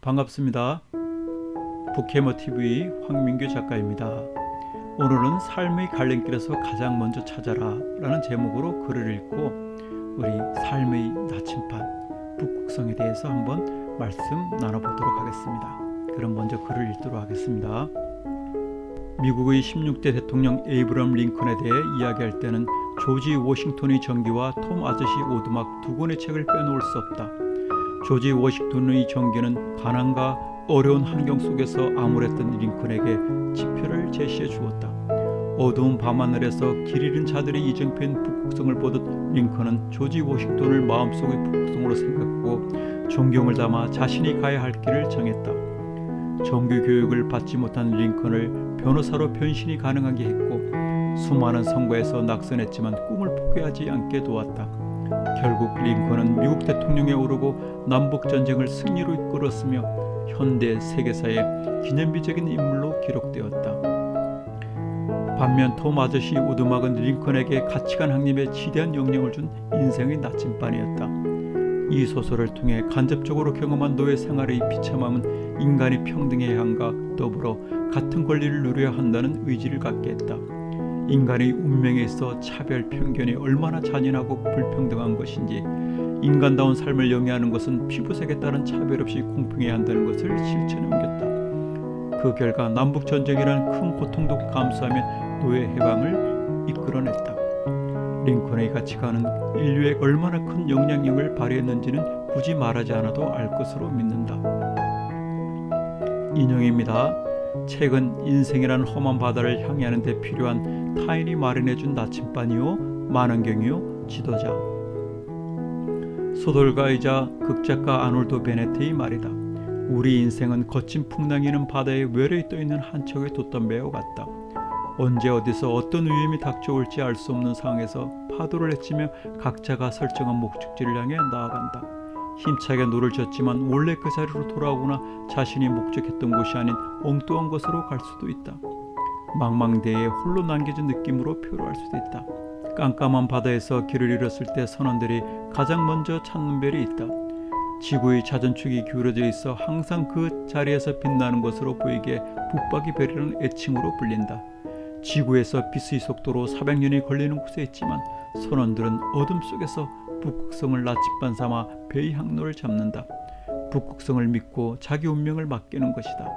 반갑습니다. 북캐머TV 황민규 작가입니다. 오늘은 삶의 갈림길에서 가장 먼저 찾아라 라는 제목으로 글을 읽고 우리 삶의 나침반 북극성에 대해서 한번 말씀 나눠보도록 하겠습니다. 그럼 먼저 글을 읽도록 하겠습니다. 미국의 16대 대통령 에이브럼 링컨에 대해 이야기할 때는 조지 워싱턴의 전기와 톰 아저씨 오두막 두 권의 책을 빼놓을 수 없다. 조지 워싱턴의 전기는 가난과 어려운 환경 속에서 암울했던 링컨에게 지표를 제시해 주었다. 어두운 밤하늘에서 길 잃은 자들의 이정표인 북극성을 보듯 링컨은 조지 워싱턴을 마음속의 북극성으로 생각하고 존경을 담아 자신이 가야 할 길을 정했다. 정규 교육을 받지 못한 링컨을 변호사로 변신이 가능하게 했고 수많은 선거에서 낙선했지만 꿈을 포기하지 않게 도왔다. 결국 링컨은 미국 대통령에 오르고 남북전쟁을 승리로 이끌었으며 현대 세계사의 기념비적인 인물로 기록되었다. 반면 톰 아저씨 오두막은 링컨에게 가치관 확립에 지대한 영향을 준 인생의 나침반이었다. 이 소설을 통해 간접적으로 경험한 노예 생활의 비참함은 인간이 평등해야 한가 더불어 같은 권리를 누려야 한다는 의지를 갖게 했다. 인간의 운명에 있어 차별 편견이 얼마나 잔인하고 불평등한 것인지 인간다운 삶을 영위하는 것은 피부색에 따른 차별 없이 공평해야 한다는 것을 실천에 옮겼다. 그 결과 남북전쟁이라는 큰 고통도 감수하며 노예 해방을 이끌어냈다. 링컨의 가치관은 인류에 얼마나 큰 영향력을 발휘했는지는 굳이 말하지 않아도 알 것으로 믿는다. 인용입니다. 책은 인생이라는 험한 바다를 향해하는 데 필요한 타인이 마련해준 나침반이요 만원경이요 지도자. 소설가이자 극작가 아놀드 베네트의 말이다. 우리 인생은 거친 풍랑이는 바다에 외래에 떠있는 한 척의 돛담배와 같다. 언제 어디서 어떤 위험이 닥쳐올지 알 수 없는 상황에서 파도를 헤치며 각자가 설정한 목적지를 향해 나아간다. 힘차게 노를 젓지만 원래 그 자리로 돌아오거나 자신이 목적했던 곳이 아닌 엉뚱한 곳으로 갈 수도 있다. 망망대해에 홀로 남겨진 느낌으로 표로할 수도 있다. 깜깜한 바다에서 길을 잃었을 때 선원들이 가장 먼저 찾는 별이 있다. 지구의 자전축이 기울어져 있어 항상 그 자리에서 빛나는 것으로 보이게 북박이 별이라는 애칭으로 불린다. 지구에서 빛의 속도로 400년이 걸리는 곳에 있지만 선원들은 어둠 속에서 북극성을 나침반 삼아 배의 항로를 잡는다. 북극성을 믿고 자기 운명을 맡기는 것이다.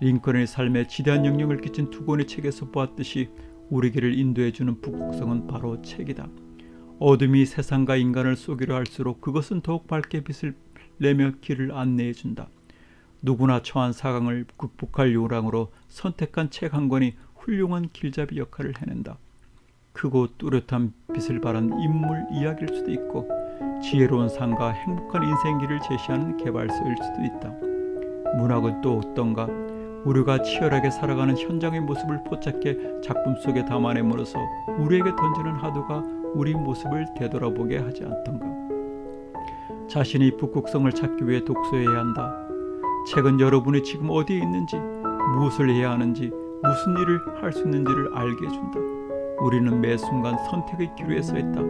링컨의 삶에 지대한 영향을 끼친 두 권의 책에서 보았듯이 우리 길을 인도해주는 북극성은 바로 책이다. 어둠이 세상과 인간을 속이려 할수록 그것은 더욱 밝게 빛을 내며 길을 안내해준다. 누구나 처한 사강을 극복할 요랑으로 선택한 책 한 권이 훌륭한 길잡이 역할을 해낸다. 크고 뚜렷한 빛을 발한 인물 이야기일 수도 있고 지혜로운 삶과 행복한 인생길을 제시하는 개발서일 수도 있다. 문학은 또 어떤가? 우리가 치열하게 살아가는 현장의 모습을 포착해 작품 속에 담아내므로써 우리에게 던지는 화두가 우리 모습을 되돌아보게 하지 않던가? 자신이 북극성을 찾기 위해 독서해야 한다. 책은 여러분이 지금 어디에 있는지, 무엇을 해야 하는지, 무슨 일을 할 수 있는지를 알게 해준다. 우리는 매 순간 선택의 기로에 서 있다.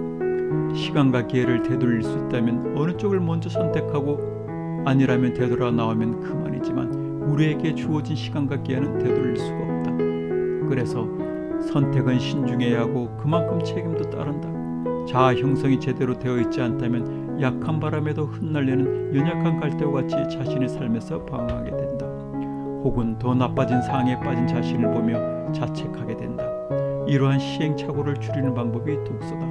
시간과 기회를 되돌릴 수 있다면 어느 쪽을 먼저 선택하고 아니라면 되돌아 나오면 그만이지만 우리에게 주어진 시간과 기회는 되돌릴 수가 없다. 그래서 선택은 신중해야 하고 그만큼 책임도 따른다. 자아 형성이 제대로 되어 있지 않다면 약한 바람에도 흩날리는 연약한 갈대와 같이 자신의 삶에서 방황하게 된다. 혹은 더 나빠진 상황에 빠진 자신을 보며 자책하게 된다. 이러한 시행착오를 줄이는 방법이 독서다.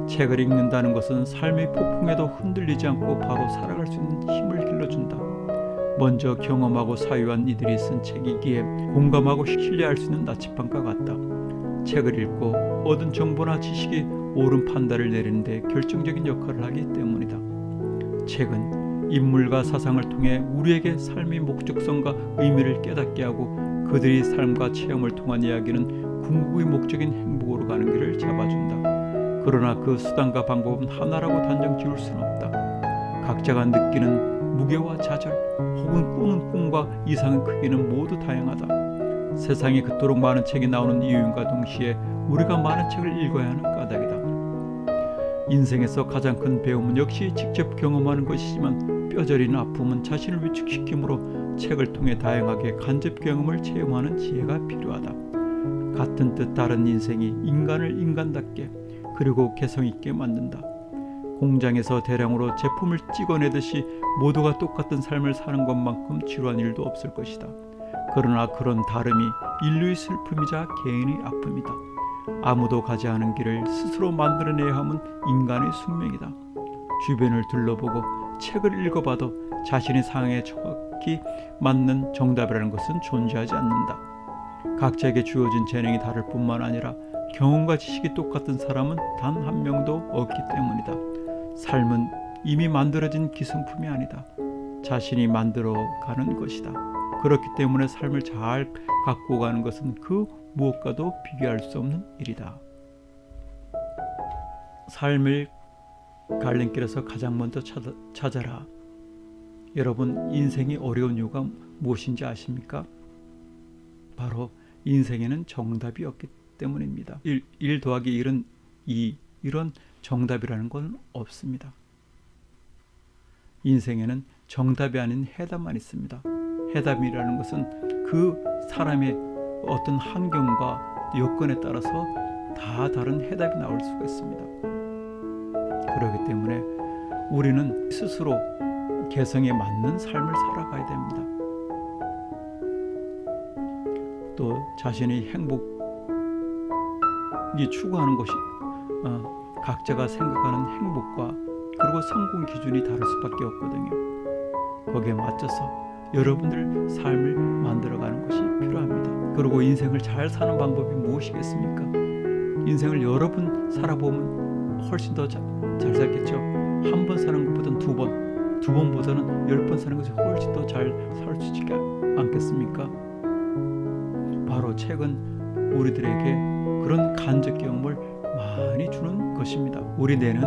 책을 읽는다는 것은 삶의 폭풍에도 흔들리지 않고 바로 살아갈 수 있는 힘을 길러준다. 먼저 경험하고 사유한 이들이 쓴 책이기에 공감하고 신뢰할 수 있는 나침반과 같다. 책을 읽고 얻은 정보나 지식이 옳은 판단을 내리는 데 결정적인 역할을 하기 때문이다. 책은 인물과 사상을 통해 우리에게 삶의 목적성과 의미를 깨닫게 하고 그들의 삶과 체험을 통한 이야기는 궁극의 목적인 행복으로 가는 길을 잡아준다. 그러나 그 수단과 방법은 하나라고 단정 지을 수는 없다. 각자가 느끼는 무게와 좌절 혹은 꾸는 꿈과 이상의 크기는 모두 다양하다. 세상에 그토록 많은 책이 나오는 이유인과 동시에 우리가 많은 책을 읽어야 하는 까닭이다. 인생에서 가장 큰 배움은 역시 직접 경험하는 것이지만 뼈저리는 아픔은 자신을 위축시키므로 책을 통해 다양하게 간접 경험을 체험하는 지혜가 필요하다. 같은 뜻 다른 인생이 인간을 인간답게 그리고 개성있게 만든다. 공장에서 대량으로 제품을 찍어내듯이 모두가 똑같은 삶을 사는 것만큼 지루한 일도 없을 것이다. 그러나 그런 다름이 인류의 슬픔이자 개인의 아픔이다. 아무도 가지 않은 길을 스스로 만들어내야 함은 인간의 숙명이다. 주변을 둘러보고 책을 읽어봐도 자신의 상황에 정확히 맞는 정답이라는 것은 존재하지 않는다. 각자에게 주어진 재능이 다를 뿐만 아니라 경험과 지식이 똑같은 사람은 단 한 명도 없기 때문이다. 삶은 이미 만들어진 기성품이 아니다. 자신이 만들어가는 것이다. 그렇기 때문에 삶을 잘 갖고 가는 것은 그 무엇과도 비교할 수 없는 일이다. 삶을 갈림길에서 가장 먼저 찾아라. 여러분, 인생이 어려운 이유가 무엇인지 아십니까? 바로 인생에는 정답이 없기 때문입니다. 1 더하기 1은 2, 이런 정답이라는 건 없습니다. 인생에는 정답이 아닌 해답만 있습니다. 해답이라는 것은 그 사람의 어떤 환경과 여건에 따라서 다 다른 해답이 나올 수가 있습니다. 그렇기 때문에 우리는 스스로 개성에 맞는 삶을 살아가야 됩니다. 또 자신의 행복이 추구하는 것이 각자가 생각하는 행복과 그리고 성공 기준이 다를 수밖에 없거든요. 거기에 맞춰서 여러분들 삶을 만들어가는 것이 필요합니다. 그리고 인생을 잘 사는 방법이 무엇이겠습니까? 인생을 여러 번 살아보면 훨씬 더 잘 살겠죠. 한 번 사는 것보다는 두 번보다는 10번 사는 것이 훨씬 더 잘 살 수 있지 않겠습니까? 바로 책은 우리들에게 그런 간접 경험을 많이 주는 것입니다. 우리 뇌는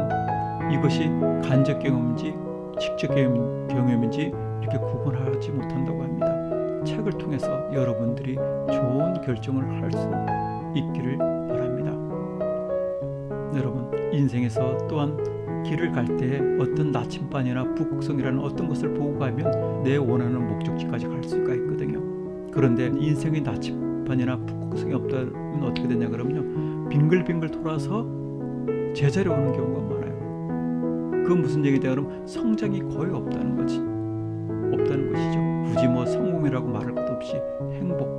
이것이 간접 경험인지 직접 경험인지 이렇게 구분하지 못한다고 합니다. 책을 통해서 여러분들이 좋은 결정을 할 수 있기를 바랍니다. 여러분, 인생에서 또한 길을 갈 때 어떤 나침반이나 북극성이라는 어떤 것을 보고 가면 내 원하는 목적지까지 갈 수가 있거든요. 그런데 인생의 나침반이나 북극성이 없다면 어떻게 되냐 그러면요, 빙글빙글 돌아서 제자리에 오는 경우가 많아요. 그건 무슨 얘기냐 그러면 성장이 거의 없다는 것이죠. 굳이 뭐 성공이라고 말할 것도 없이 행복,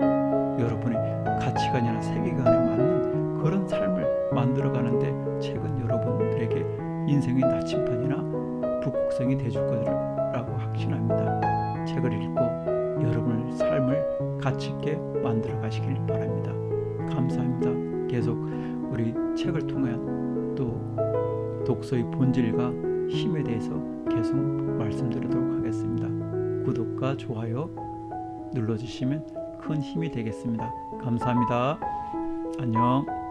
여러분의 가치관이나 세계관에 맞는 그런 삶을 만들어가는데 책은 여러분들에게 인생의 나침반이나 북극성이 돼줄 거라고 확신합니다. 책을 읽고 여러분의 삶을 가치 있게 만들어 가시길 바랍니다. 감사합니다. 계속 우리 책을 통한 또 독서의 본질과 힘에 대해서 계속 말씀드리도록 하겠습니다. 구독과 좋아요 눌러주시면 큰 힘이 되겠습니다. 감사합니다. 안녕.